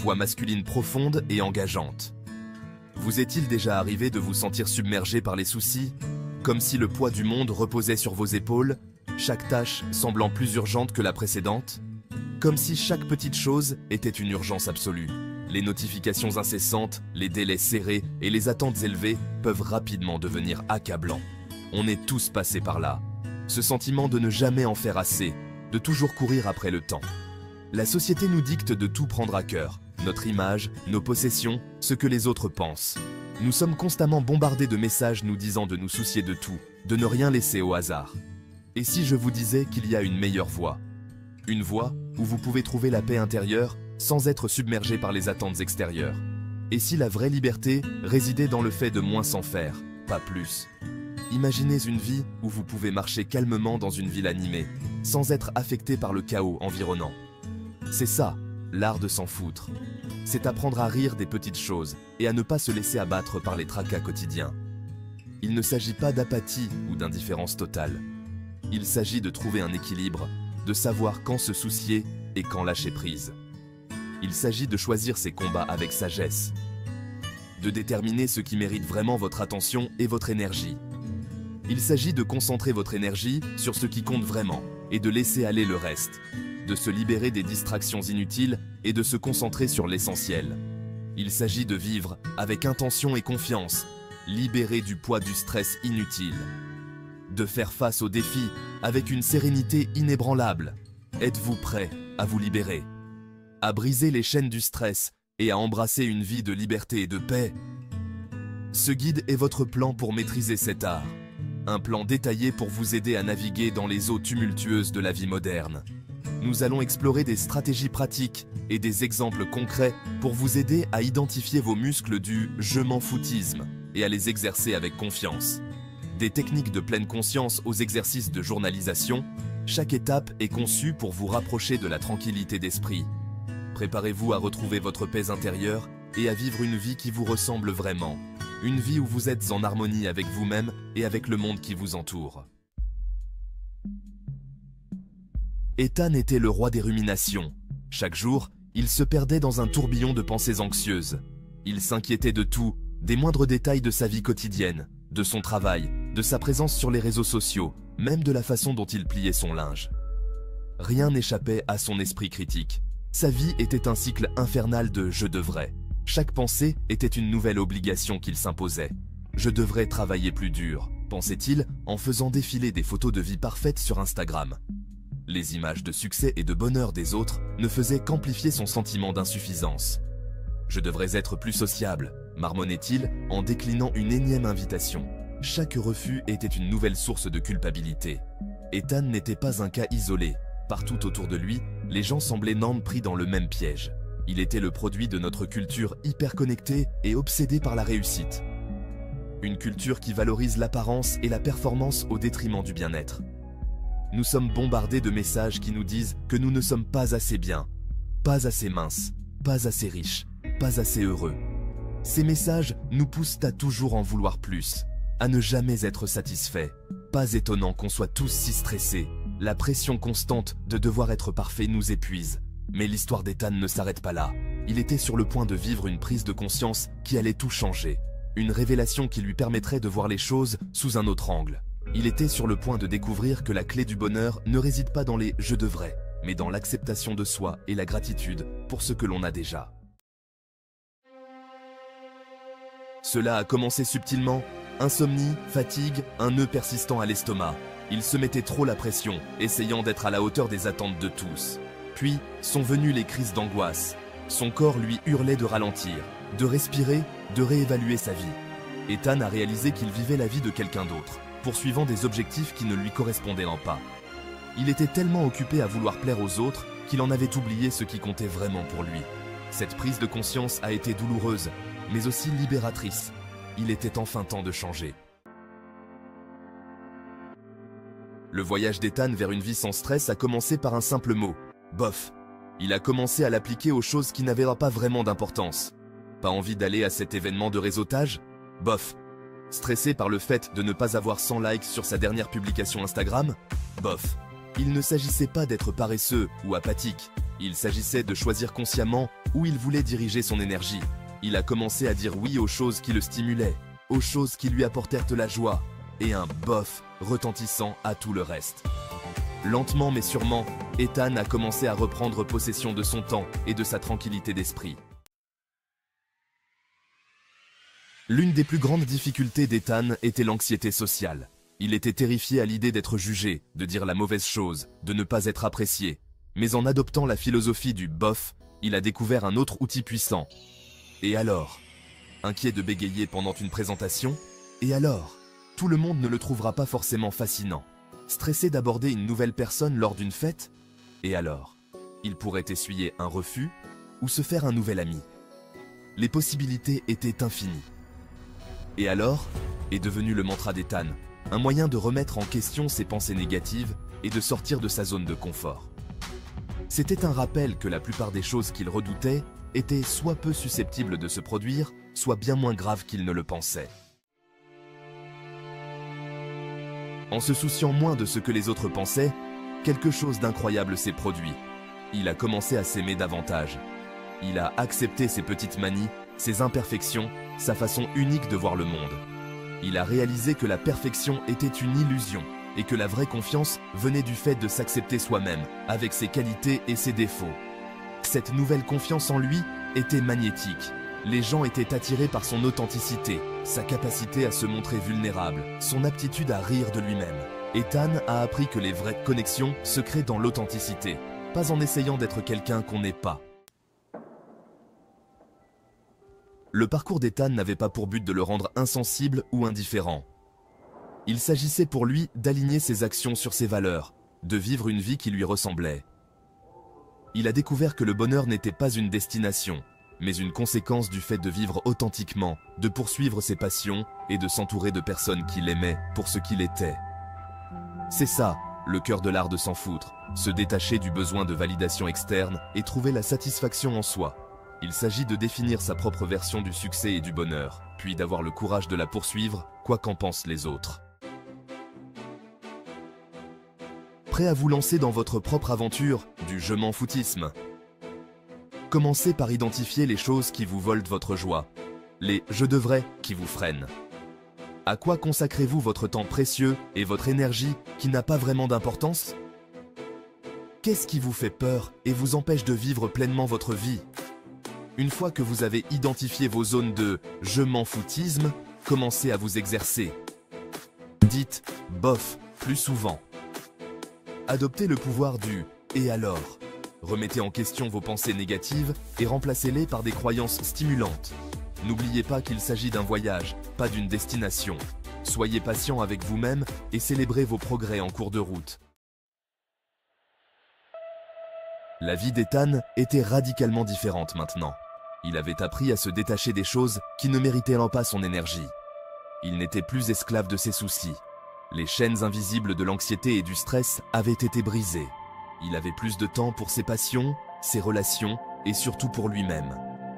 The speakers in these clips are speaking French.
voix masculine profonde et engageante. Vous est-il déjà arrivé de vous sentir submergé par les soucis, comme si le poids du monde reposait sur vos épaules, chaque tâche semblant plus urgente que la précédente? Comme si chaque petite chose était une urgence absolue. Les notifications incessantes, les délais serrés et les attentes élevées peuvent rapidement devenir accablants. On est tous passés par là. Ce sentiment de ne jamais en faire assez, de toujours courir après le temps. La société nous dicte de tout prendre à cœur, notre image, nos possessions, ce que les autres pensent. Nous sommes constamment bombardés de messages nous disant de nous soucier de tout, de ne rien laisser au hasard. Et si je vous disais qu'il y a une meilleure voie? Une voie où vous pouvez trouver la paix intérieure sans être submergé par les attentes extérieures. Et si la vraie liberté résidait dans le fait de moins s'en faire, pas plus? Imaginez une vie où vous pouvez marcher calmement dans une ville animée, sans être affecté par le chaos environnant. C'est ça, l'art de s'en foutre. C'est apprendre à rire des petites choses et à ne pas se laisser abattre par les tracas quotidiens. Il ne s'agit pas d'apathie ou d'indifférence totale. Il s'agit de trouver un équilibre, de savoir quand se soucier et quand lâcher prise. Il s'agit de choisir ses combats avec sagesse, de déterminer ce qui mérite vraiment votre attention et votre énergie. Il s'agit de concentrer votre énergie sur ce qui compte vraiment et de laisser aller le reste, de se libérer des distractions inutiles et de se concentrer sur l'essentiel. Il s'agit de vivre avec intention et confiance, libéré du poids du stress inutile. De faire face aux défis avec une sérénité inébranlable. Êtes-vous prêt à vous libérer? À briser les chaînes du stress et à embrasser une vie de liberté et de paix? Ce guide est votre plan pour maîtriser cet art. Un plan détaillé pour vous aider à naviguer dans les eaux tumultueuses de la vie moderne. Nous allons explorer des stratégies pratiques et des exemples concrets pour vous aider à identifier vos muscles du « je m'en foutisme » et à les exercer avec confiance. Des techniques de pleine conscience aux exercices de journalisation, chaque étape est conçue pour vous rapprocher de la tranquillité d'esprit. Préparez-vous à retrouver votre paix intérieure et à vivre une vie qui vous ressemble vraiment. Une vie où vous êtes en harmonie avec vous-même et avec le monde qui vous entoure. Ethan était le roi des ruminations. Chaque jour, il se perdait dans un tourbillon de pensées anxieuses. Il s'inquiétait de tout, des moindres détails de sa vie quotidienne, de son travail, de sa présence sur les réseaux sociaux, même de la façon dont il pliait son linge. Rien n'échappait à son esprit critique. Sa vie était un cycle infernal de « je devrais ». Chaque pensée était une nouvelle obligation qu'il s'imposait. « Je devrais travailler plus dur », pensait-il en faisant défiler des photos de vie parfaite sur Instagram. Les images de succès et de bonheur des autres ne faisaient qu'amplifier son sentiment d'insuffisance. « Je devrais être plus sociable », marmonnait-il en déclinant une énième invitation. Chaque refus était une nouvelle source de culpabilité. Ethan n'était pas un cas isolé. Partout autour de lui, les gens semblaient pris dans le même piège. Il était le produit de notre culture hyper connectée et obsédée par la réussite. Une culture qui valorise l'apparence et la performance au détriment du bien-être. Nous sommes bombardés de messages qui nous disent que nous ne sommes pas assez bien, pas assez minces, pas assez riches, pas assez heureux. Ces messages nous poussent à toujours en vouloir plus, à ne jamais être satisfaits. Pas étonnant qu'on soit tous si stressés. La pression constante de devoir être parfait nous épuise. Mais l'histoire d'Ethan ne s'arrête pas là. Il était sur le point de vivre une prise de conscience qui allait tout changer. Une révélation qui lui permettrait de voir les choses sous un autre angle. Il était sur le point de découvrir que la clé du bonheur ne réside pas dans les « je devrais », mais dans l'acceptation de soi et la gratitude pour ce que l'on a déjà. Cela a commencé subtilement. Insomnie, fatigue, un nœud persistant à l'estomac. Il se mettait trop la pression, essayant d'être à la hauteur des attentes de tous. Puis sont venues les crises d'angoisse. Son corps lui hurlait de ralentir, de respirer, de réévaluer sa vie. Ethan a réalisé qu'il vivait la vie de quelqu'un d'autre, poursuivant des objectifs qui ne lui correspondaient pas. Il était tellement occupé à vouloir plaire aux autres qu'il en avait oublié ce qui comptait vraiment pour lui. Cette prise de conscience a été douloureuse, mais aussi libératrice. Il était enfin temps de changer. Le voyage d'Ethan vers une vie sans stress a commencé par un simple mot, bof. Il a commencé à l'appliquer aux choses qui n'avaient pas vraiment d'importance. Pas envie d'aller à cet événement de réseautage? Bof. Stressé par le fait de ne pas avoir 100 likes sur sa dernière publication Instagram? Bof. Il ne s'agissait pas d'être paresseux ou apathique. Il s'agissait de choisir consciemment où il voulait diriger son énergie. Il a commencé à dire oui aux choses qui le stimulaient, aux choses qui lui apportèrent de la joie, et un bof retentissant à tout le reste. Lentement mais sûrement, Ethan a commencé à reprendre possession de son temps et de sa tranquillité d'esprit. L'une des plus grandes difficultés d'Ethan était l'anxiété sociale. Il était terrifié à l'idée d'être jugé, de dire la mauvaise chose, de ne pas être apprécié. Mais en adoptant la philosophie du bof, il a découvert un autre outil puissant. Et alors? Inquiet de bégayer pendant une présentation? Et alors? Tout le monde ne le trouvera pas forcément fascinant. Stressé d'aborder une nouvelle personne lors d'une fête? Et alors? Il pourrait essuyer un refus ou se faire un nouvel ami. Les possibilités étaient infinies. Et alors est devenu le mantra d'Ethan, un moyen de remettre en question ses pensées négatives et de sortir de sa zone de confort. C'était un rappel que la plupart des choses qu'il redoutait étaient soit peu susceptibles de se produire, soit bien moins graves qu'il ne le pensait. En se souciant moins de ce que les autres pensaient, quelque chose d'incroyable s'est produit. Il a commencé à s'aimer davantage. Il a accepté ses petites manies, ses imperfections, sa façon unique de voir le monde. Il a réalisé que la perfection était une illusion et que la vraie confiance venait du fait de s'accepter soi-même, avec ses qualités et ses défauts. Cette nouvelle confiance en lui était magnétique. Les gens étaient attirés par son authenticité, sa capacité à se montrer vulnérable, son aptitude à rire de lui-même. Ethan a appris que les vraies connexions se créent dans l'authenticité, pas en essayant d'être quelqu'un qu'on n'est pas. Le parcours d'Ethan n'avait pas pour but de le rendre insensible ou indifférent. Il s'agissait pour lui d'aligner ses actions sur ses valeurs, de vivre une vie qui lui ressemblait. Il a découvert que le bonheur n'était pas une destination, mais une conséquence du fait de vivre authentiquement, de poursuivre ses passions et de s'entourer de personnes qui l'aimaient pour ce qu'il était. C'est ça, le cœur de l'art de s'en foutre, se détacher du besoin de validation externe et trouver la satisfaction en soi. Il s'agit de définir sa propre version du succès et du bonheur, puis d'avoir le courage de la poursuivre, quoi qu'en pensent les autres. Prêt à vous lancer dans votre propre aventure du « je m'en foutisme ». Commencez par identifier les choses qui vous volent votre joie, les « je devrais » qui vous freinent. À quoi consacrez-vous votre temps précieux et votre énergie qui n'a pas vraiment d'importance? Qu'est-ce qui vous fait peur et vous empêche de vivre pleinement votre vie? Une fois que vous avez identifié vos zones de « je m'en foutisme », commencez à vous exercer. Dites « bof » plus souvent. Adoptez le pouvoir du « et alors ». Remettez en question vos pensées négatives et remplacez-les par des croyances stimulantes. N'oubliez pas qu'il s'agit d'un voyage, pas d'une destination. Soyez patient avec vous-même et célébrez vos progrès en cours de route. La vie d'Ethan était radicalement différente maintenant. Il avait appris à se détacher des choses qui ne méritaient pas son énergie. Il n'était plus esclave de ses soucis. Les chaînes invisibles de l'anxiété et du stress avaient été brisées. Il avait plus de temps pour ses passions, ses relations et surtout pour lui-même.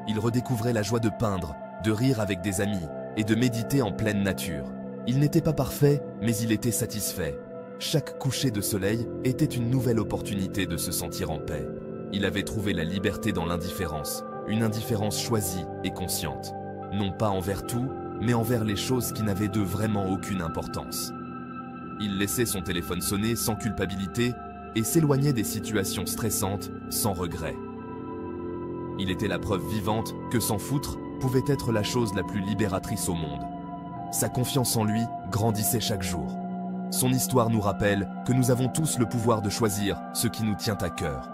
Il redécouvrait la joie de peindre, de rire avec des amis et de méditer en pleine nature. Il n'était pas parfait, mais il était satisfait. Chaque coucher de soleil était une nouvelle opportunité de se sentir en paix. Il avait trouvé la liberté dans l'indifférence, une indifférence choisie et consciente. Non pas envers tout, mais envers les choses qui n'avaient d'eux vraiment aucune importance. Il laissait son téléphone sonner sans culpabilité et s'éloignait des situations stressantes sans regret. Il était la preuve vivante que s'en foutre pouvait être la chose la plus libératrice au monde. Sa confiance en lui grandissait chaque jour. Son histoire nous rappelle que nous avons tous le pouvoir de choisir ce qui nous tient à cœur.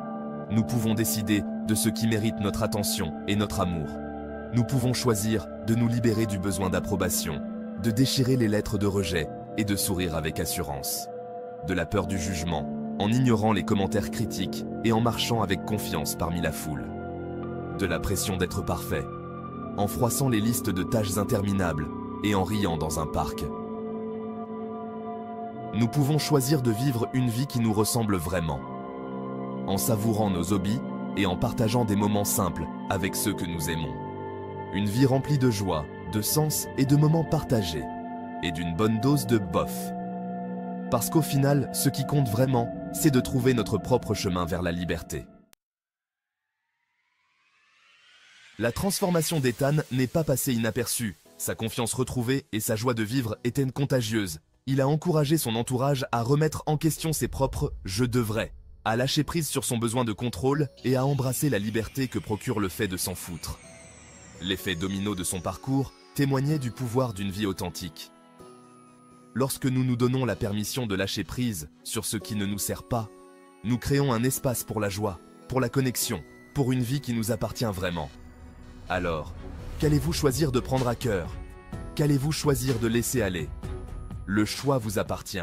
Nous pouvons décider de ce qui mérite notre attention et notre amour. Nous pouvons choisir de nous libérer du besoin d'approbation, de déchirer les lettres de rejet et de sourire avec assurance. De la peur du jugement, en ignorant les commentaires critiques et en marchant avec confiance parmi la foule. De la pression d'être parfait, en froissant les listes de tâches interminables et en riant dans un parc. Nous pouvons choisir de vivre une vie qui nous ressemble vraiment, en savourant nos hobbies et en partageant des moments simples avec ceux que nous aimons. Une vie remplie de joie, de sens et de moments partagés, et d'une bonne dose de bof. Parce qu'au final, ce qui compte vraiment, c'est de trouver notre propre chemin vers la liberté. La transformation d'Ethan n'est pas passée inaperçue. Sa confiance retrouvée et sa joie de vivre étaient contagieuses. Il a encouragé son entourage à remettre en question ses propres « je devrais », à lâcher prise sur son besoin de contrôle et à embrasser la liberté que procure le fait de s'en foutre. L'effet domino de son parcours témoignait du pouvoir d'une vie authentique. Lorsque nous nous donnons la permission de lâcher prise sur ce qui ne nous sert pas, nous créons un espace pour la joie, pour la connexion, pour une vie qui nous appartient vraiment. Alors, qu'allez-vous choisir de prendre à cœur? Qu'allez-vous choisir de laisser aller? Le choix vous appartient.